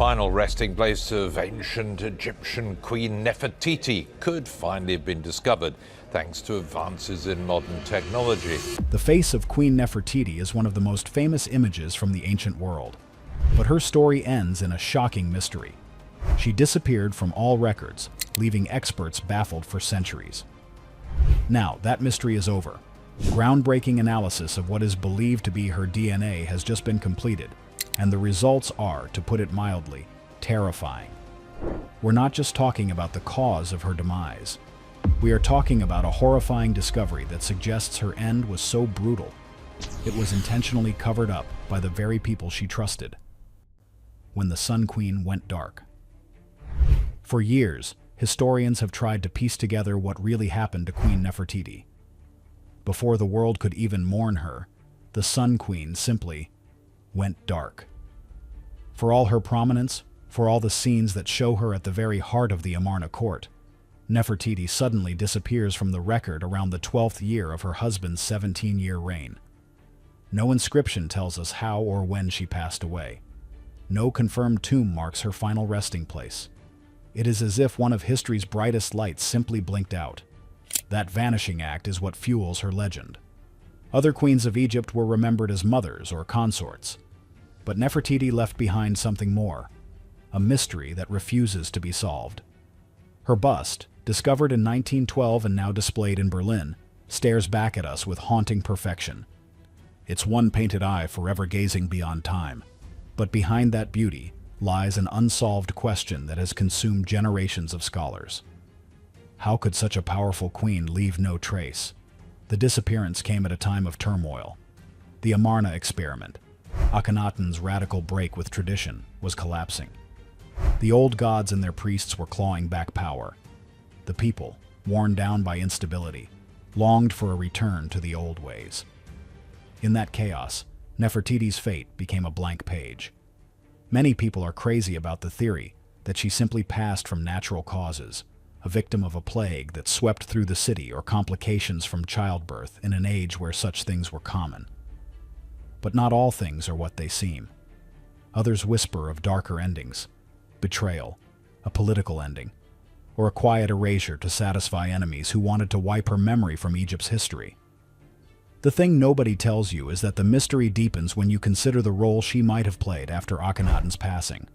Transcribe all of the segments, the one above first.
final resting place of ancient Egyptian Queen Nefertiti could finally have been discovered thanks to advances in modern technology. The face of Queen Nefertiti is one of the most famous images from the ancient world. But her story ends in a shocking mystery. She disappeared from all records, leaving experts baffled for centuries. Now, that mystery is over. Groundbreaking analysis of what is believed to be her DNA has just been completed, and the results are, to put it mildly, terrifying. We're not just talking about the cause of her demise. We are talking about a horrifying discovery that suggests her end was so brutal, it was intentionally covered up by the very people she trusted. When the Sun Queen went dark. For years, historians have tried to piece together what really happened to Queen Nefertiti. Before the world could even mourn her, the Sun Queen simply went dark. For all her prominence, for all the scenes that show her at the very heart of the Amarna court, Nefertiti suddenly disappears from the record around the 12th year of her husband's 17-year reign. No inscription tells us how or when she passed away. No confirmed tomb marks her final resting place. It is as if one of history's brightest lights simply blinked out. That vanishing act is what fuels her legend. Other queens of Egypt were remembered as mothers or consorts. But Nefertiti left behind something more, a mystery that refuses to be solved. Her bust, discovered in 1912 and now displayed in Berlin, stares back at us with haunting perfection. Its one painted eye forever gazing beyond time. But behind that beauty lies an unsolved question that has consumed generations of scholars. How could such a powerful queen leave no trace? The disappearance came at a time of turmoil. The Amarna experiment, Akhenaten's radical break with tradition, was collapsing. The old gods and their priests were clawing back power. The people, worn down by instability, longed for a return to the old ways. In that chaos, Nefertiti's fate became a blank page. Many people are crazy about the theory that she simply passed from natural causes, a victim of a plague that swept through the city or complications from childbirth in an age where such things were common. But not all things are what they seem. Others whisper of darker endings, betrayal, a political ending, or a quiet erasure to satisfy enemies who wanted to wipe her memory from Egypt's history. The thing nobody tells you is that the mystery deepens when you consider the role she might have played after Akhenaten's passing.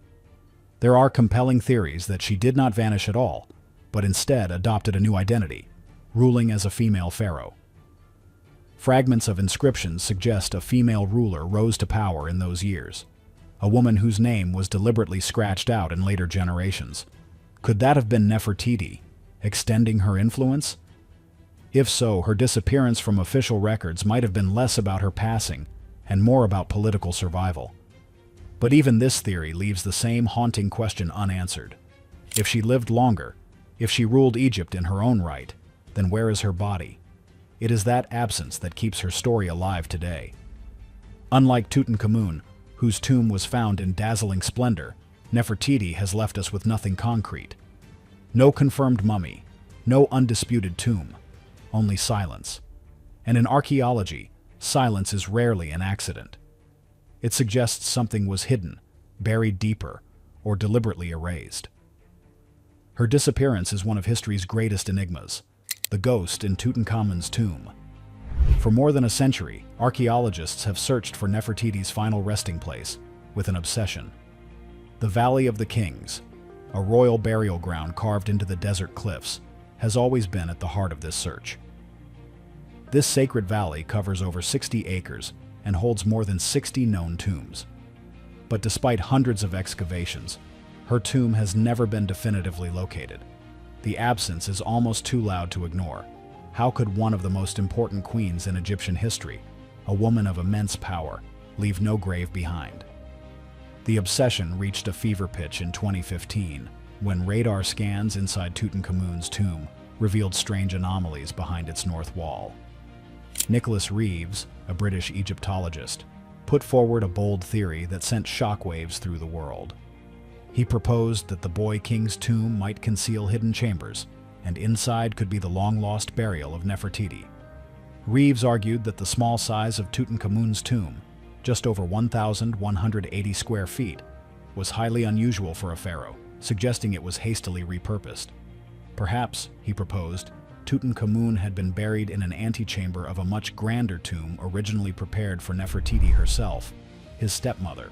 There are compelling theories that she did not vanish at all, but instead adopted a new identity, ruling as a female pharaoh. Fragments of inscriptions suggest a female ruler rose to power in those years, a woman whose name was deliberately scratched out in later generations. Could that have been Nefertiti, extending her influence? If so, her disappearance from official records might have been less about her passing and more about political survival. But even this theory leaves the same haunting question unanswered. If she lived longer, if she ruled Egypt in her own right, then where is her body? It is that absence that keeps her story alive today. Unlike Tutankhamun, whose tomb was found in dazzling splendor, Nefertiti has left us with nothing concrete. No confirmed mummy, no undisputed tomb, only silence. And in archaeology, silence is rarely an accident. It suggests something was hidden, buried deeper, or deliberately erased. Her disappearance is one of history's greatest enigmas, the ghost in Tutankhamun's tomb. For more than a century, archaeologists have searched for Nefertiti's final resting place with an obsession. The Valley of the Kings, a royal burial ground carved into the desert cliffs, has always been at the heart of this search. This sacred valley covers over 60 acres and holds more than 60 known tombs. But despite hundreds of excavations, her tomb has never been definitively located. The absence is almost too loud to ignore. How could one of the most important queens in Egyptian history, a woman of immense power, leave no grave behind? The obsession reached a fever pitch in 2015, when radar scans inside Tutankhamun's tomb revealed strange anomalies behind its north wall. Nicholas Reeves, a British Egyptologist, put forward a bold theory that sent shockwaves through the world. He proposed that the boy king's tomb might conceal hidden chambers, and inside could be the long-lost burial of Nefertiti. Reeves argued that the small size of Tutankhamun's tomb, just over 1,180 square feet, was highly unusual for a pharaoh, suggesting it was hastily repurposed. Perhaps, he proposed, Tutankhamun had been buried in an antechamber of a much grander tomb originally prepared for Nefertiti herself, his stepmother.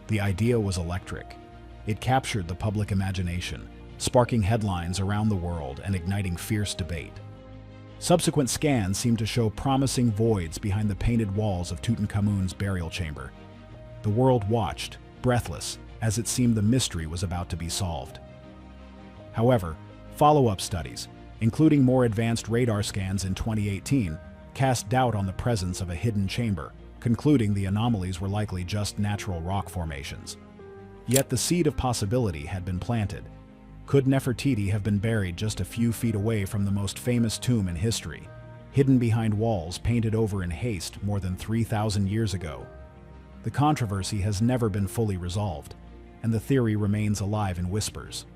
The idea was electric. It captured the public imagination, sparking headlines around the world and igniting fierce debate. Subsequent scans seemed to show promising voids behind the painted walls of Tutankhamun's burial chamber. The world watched, breathless, as it seemed the mystery was about to be solved. However, follow-up studies, including more advanced radar scans in 2018, cast doubt on the presence of a hidden chamber, concluding the anomalies were likely just natural rock formations. Yet the seed of possibility had been planted. Could Nefertiti have been buried just a few feet away from the most famous tomb in history, hidden behind walls painted over in haste more than 3,000 years ago? The controversy has never been fully resolved, and the theory remains alive in whispers.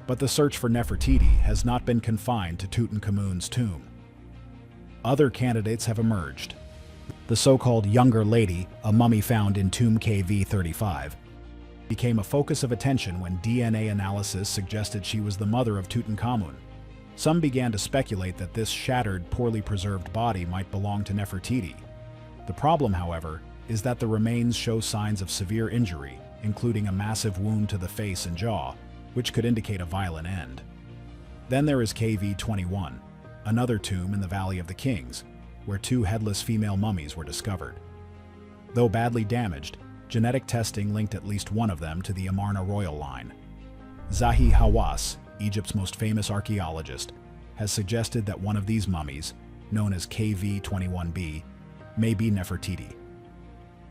But the search for Nefertiti has not been confined to Tutankhamun's tomb. Other candidates have emerged. The so-called Younger Lady, a mummy found in tomb KV-35, became a focus of attention when DNA analysis suggested she was the mother of Tutankhamun. Some began to speculate that this shattered, poorly preserved body might belong to Nefertiti. The problem, however, is that the remains show signs of severe injury, including a massive wound to the face and jaw, which could indicate a violent end. Then there is KV-21, another tomb in the Valley of the Kings, where two headless female mummies were discovered. Though badly damaged, genetic testing linked at least one of them to the Amarna royal line. Zahi Hawass, Egypt's most famous archaeologist, has suggested that one of these mummies, known as KV-21b, may be Nefertiti.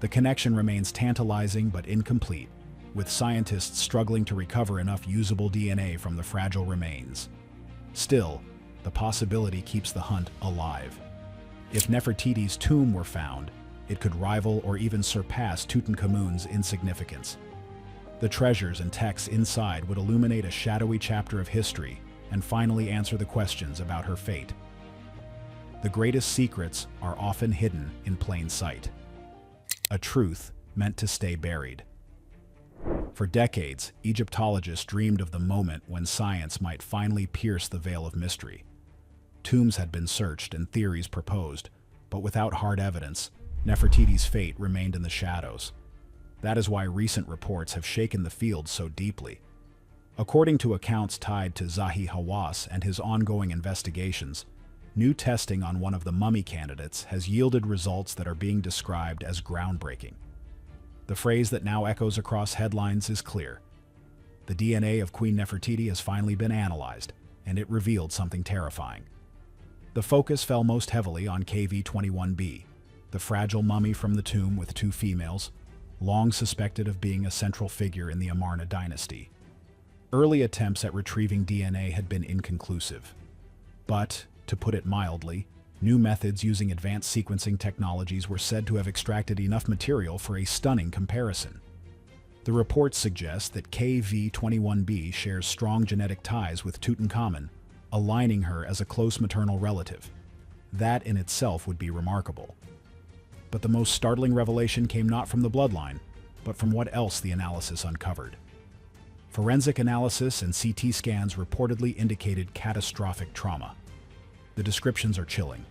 The connection remains tantalizing but incomplete, with scientists struggling to recover enough usable DNA from the fragile remains. Still, the possibility keeps the hunt alive. If Nefertiti's tomb were found, it could rival or even surpass Tutankhamun's insignificance. The treasures and texts inside would illuminate a shadowy chapter of history and finally answer the questions about her fate. The greatest secrets are often hidden in plain sight. A truth meant to stay buried. For decades, Egyptologists dreamed of the moment when science might finally pierce the veil of mystery. Tombs had been searched and theories proposed, but without hard evidence, Nefertiti's fate remained in the shadows. That is why recent reports have shaken the field so deeply. According to accounts tied to Zahi Hawass and his ongoing investigations, new testing on one of the mummy candidates has yielded results that are being described as groundbreaking. The phrase that now echoes across headlines is clear. The DNA of Queen Nefertiti has finally been analyzed, and it revealed something terrifying. The focus fell most heavily on KV-21b, the fragile mummy from the tomb with two females, long suspected of being a central figure in the Amarna dynasty. Early attempts at retrieving DNA had been inconclusive. But, to put it mildly, new methods using advanced sequencing technologies were said to have extracted enough material for a stunning comparison. The reports suggest that KV-21b shares strong genetic ties with Tutankhamun, aligning her as a close maternal relative. That in itself would be remarkable. But the most startling revelation came not from the bloodline, but from what else the analysis uncovered. Forensic analysis and CT scans reportedly indicated catastrophic trauma. The descriptions are chilling.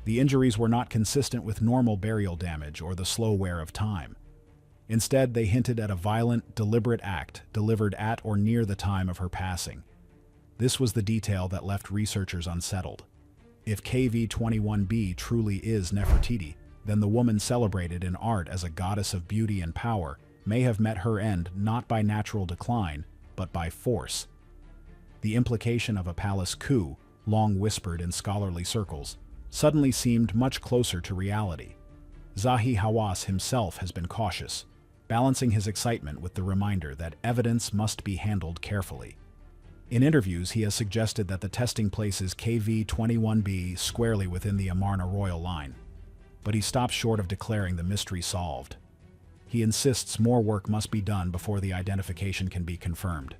The injuries were not consistent with normal burial damage or the slow wear of time. Instead, they hinted at a violent, deliberate act delivered at or near the time of her passing. This was the detail that left researchers unsettled. If KV-21b truly is Nefertiti, then the woman celebrated in art as a goddess of beauty and power may have met her end not by natural decline, but by force. The implication of a palace coup, long whispered in scholarly circles, suddenly seemed much closer to reality. Zahi Hawass himself has been cautious, balancing his excitement with the reminder that evidence must be handled carefully. In interviews, he has suggested that the testing places KV-21b squarely within the Amarna royal line, but he stops short of declaring the mystery solved. He insists more work must be done before the identification can be confirmed.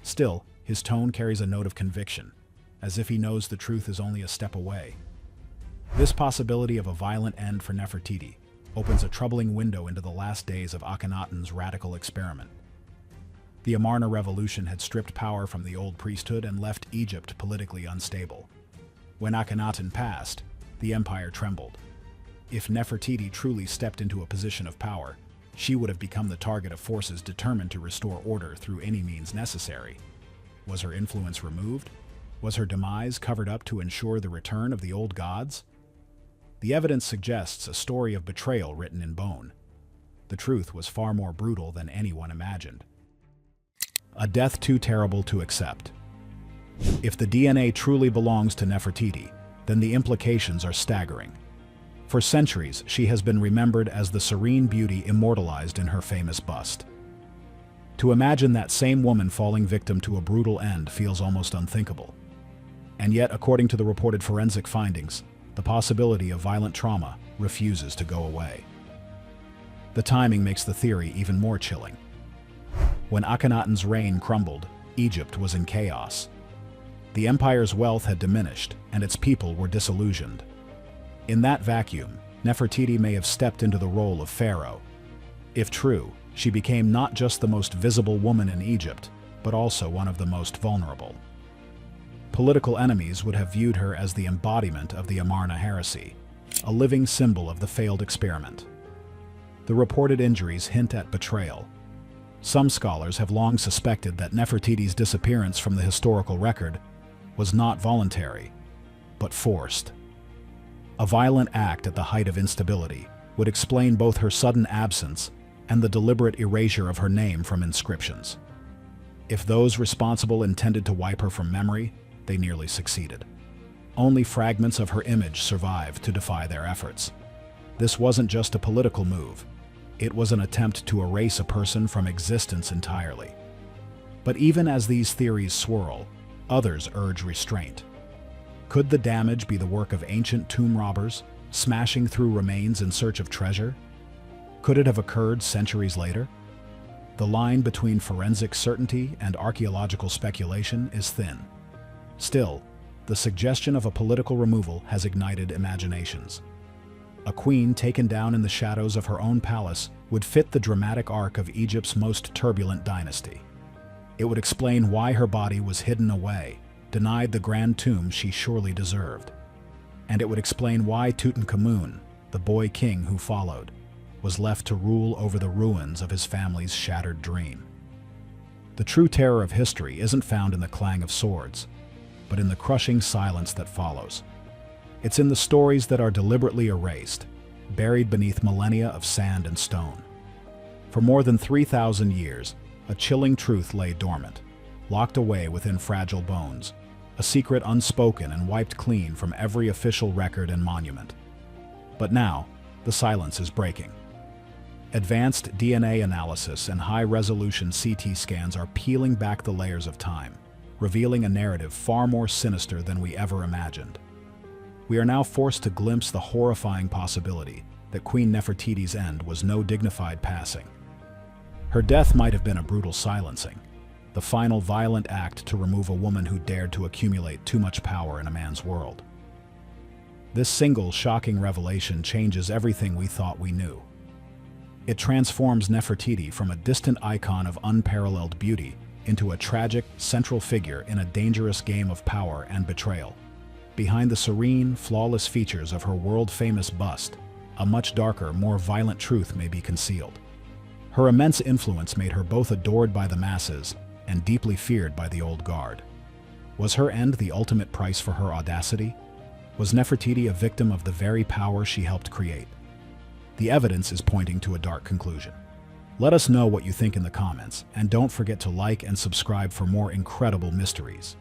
Still, his tone carries a note of conviction, as if he knows the truth is only a step away. This possibility of a violent end for Nefertiti, opens a troubling window into the last days of Akhenaten's radical experiment. The Amarna revolution had stripped power from the old priesthood and left Egypt politically unstable. When Akhenaten passed, the empire trembled. If Nefertiti truly stepped into a position of power, she would have become the target of forces determined to restore order through any means necessary. Was her influence removed? Was her demise covered up to ensure the return of the old gods? The evidence suggests a story of betrayal written in bone. The truth was far more brutal than anyone imagined. A death too terrible to accept. If the DNA truly belongs to Nefertiti, then the implications are staggering. For centuries, she has been remembered as the serene beauty immortalized in her famous bust. To imagine that same woman falling victim to a brutal end feels almost unthinkable. And yet, according to the reported forensic findings, the possibility of violent trauma refuses to go away. The timing makes the theory even more chilling. When Akhenaten's reign crumbled, Egypt was in chaos. The empire's wealth had diminished, and its people were disillusioned. In that vacuum, Nefertiti may have stepped into the role of pharaoh. If true, she became not just the most visible woman in Egypt, but also one of the most vulnerable. Political enemies would have viewed her as the embodiment of the Amarna heresy, a living symbol of the failed experiment. The reported injuries hint at betrayal. Some scholars have long suspected that Nefertiti's disappearance from the historical record was not voluntary, but forced. A violent act at the height of instability would explain both her sudden absence and the deliberate erasure of her name from inscriptions. If those responsible intended to wipe her from memory, they nearly succeeded. Only fragments of her image survived to defy their efforts. This wasn't just a political move. It was an attempt to erase a person from existence entirely. But even as these theories swirl, others urge restraint. Could the damage be the work of ancient tomb robbers, smashing through remains in search of treasure? Could it have occurred centuries later? The line between forensic certainty and archaeological speculation is thin. Still, the suggestion of a political removal has ignited imaginations. A queen taken down in the shadows of her own palace would fit the dramatic arc of Egypt's most turbulent dynasty. It would explain why her body was hidden away, denied the grand tomb she surely deserved. And it would explain why Tutankhamun, the boy king who followed, was left to rule over the ruins of his family's shattered dream. The true terror of history isn't found in the clang of swords, but in the crushing silence that follows. It's in the stories that are deliberately erased, buried beneath millennia of sand and stone. For more than 3,000 years, a chilling truth lay dormant, locked away within fragile bones, a secret unspoken and wiped clean from every official record and monument. But now, the silence is breaking. Advanced DNA analysis and high-resolution CT scans are peeling back the layers of time, revealing a narrative far more sinister than we ever imagined. We are now forced to glimpse the horrifying possibility that Queen Nefertiti's end was no dignified passing. Her death might have been a brutal silencing, the final violent act to remove a woman who dared to accumulate too much power in a man's world. This single shocking revelation changes everything we thought we knew. It transforms Nefertiti from a distant icon of unparalleled beauty into a tragic, central figure in a dangerous game of power and betrayal. Behind the serene, flawless features of her world-famous bust, a much darker, more violent truth may be concealed. Her immense influence made her both adored by the masses and deeply feared by the old guard. Was her end the ultimate price for her audacity? Was Nefertiti a victim of the very power she helped create? The evidence is pointing to a dark conclusion. Let us know what you think in the comments, and don't forget to like and subscribe for more incredible mysteries.